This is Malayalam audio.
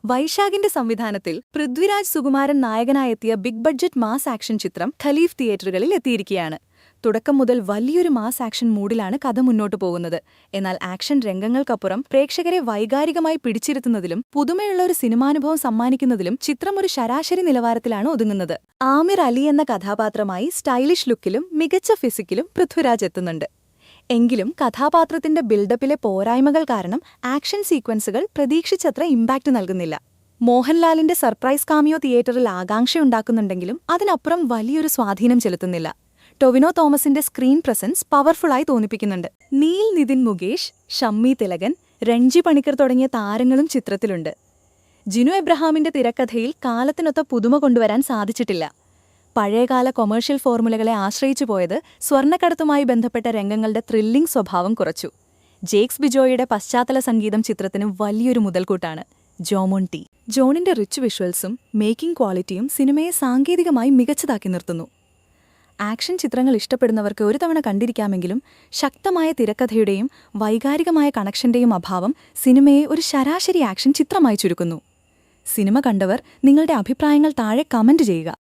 വൈശാഖിന്റെ സംവിധാനത്തിൽ പൃഥ്വിരാജ് സുകുമാരൻ നായകനായെത്തിയ ബിഗ് ബഡ്ജറ്റ് മാസ് ആക്ഷൻ ചിത്രം ഖലീഫ് തിയേറ്ററുകളിൽ എത്തിയിരിക്കുകയാണ്. തുടക്കം മുതൽ വലിയൊരു മാസ് ആക്ഷൻ മൂഡിലാണ് കഥ മുന്നോട്ടു പോകുന്നത്. എന്നാൽ ആക്ഷൻ രംഗങ്ങൾക്കപ്പുറം പ്രേക്ഷകരെ വൈകാരികമായി പിടിച്ചിരുത്തുന്നതിലും പുതുമയുള്ള ഒരു സിനിമാനുഭവം സമ്മാനിക്കുന്നതിലും ചിത്രം ഒരു ശരാശരി നിലവാരത്തിലാണ് ഒതുങ്ങുന്നത്. ആമിർ അലി എന്ന കഥാപാത്രമായി സ്റ്റൈലിഷ് ലുക്കിലും മികച്ച ഫിസിക്കിലും പൃഥ്വിരാജ് എത്തുന്നുണ്ട്. എങ്കിലും കഥാപാത്രത്തിന്റെ ബിൽഡപ്പിലെ പോരായ്മകൾ കാരണം ആക്ഷൻ സീക്വൻസുകൾ പ്രതീക്ഷിച്ചത്ര ഇമ്പാക്റ്റ് നൽകുന്നില്ല. മോഹൻലാലിന്റെ സർപ്രൈസ് കാമിയോ തിയേറ്ററിൽ ആകാംക്ഷയുണ്ടാക്കുന്നുണ്ടെങ്കിലും അതിനപ്പുറം വലിയൊരു സ്വാധീനം ചെലുത്തുന്നില്ല. ടൊവിനോ തോമസിന്റെ സ്ക്രീൻ പ്രസൻസ് പവർഫുള്ളായി തോന്നിപ്പിക്കുന്നുണ്ട്. നീൽ നിതിൻ മുകേഷ്, ഷമ്മി തിലകൻ, രഞ്ജി പണിക്കർ തുടങ്ങിയ താരങ്ങളും ചിത്രത്തിലുണ്ട്. ജിനു എബ്രഹാമിന്റെ തിരക്കഥയിൽ കാലത്തിനൊത്ത പുതുമ കൊണ്ടുവരാൻ സാധിച്ചിട്ടില്ല. പഴയകാല കൊമേഴ്ഷ്യൽ ഫോർമുലകളെ ആശ്രയിച്ചു പോയത് സ്വർണ്ണക്കടത്തുമായി ബന്ധപ്പെട്ട രംഗങ്ങളുടെ ത്രില്ലിംഗ് സ്വഭാവം കുറച്ചു. ജേക്സ് ബിജോയുടെ പശ്ചാത്തല സംഗീതം ചിത്രത്തിന് വലിയൊരു മുതൽക്കൂട്ടാണ്. ജോമോൻ ടി. ജോണിന്റെ റിച്ച് വിഷ്വൽസും മേക്കിംഗ് ക്വാളിറ്റിയും സിനിമയെ സാങ്കേതികമായി മികച്ചതാക്കി നിർത്തുന്നു. ആക്ഷൻ ചിത്രങ്ങൾ ഇഷ്ടപ്പെടുന്നവർക്ക് ഒരു തവണ കണ്ടിരിക്കാമെങ്കിലും ശക്തമായ തിരക്കഥയുടെയും വൈകാരികമായ കണക്ഷന്റെയും അഭാവം സിനിമയെ ഒരു ശരാശരി ആക്ഷൻ ചിത്രമായി ചുരുക്കുന്നു. സിനിമ കണ്ടവർ നിങ്ങളുടെ അഭിപ്രായങ്ങൾ താഴെ കമന്റ് ചെയ്യുക.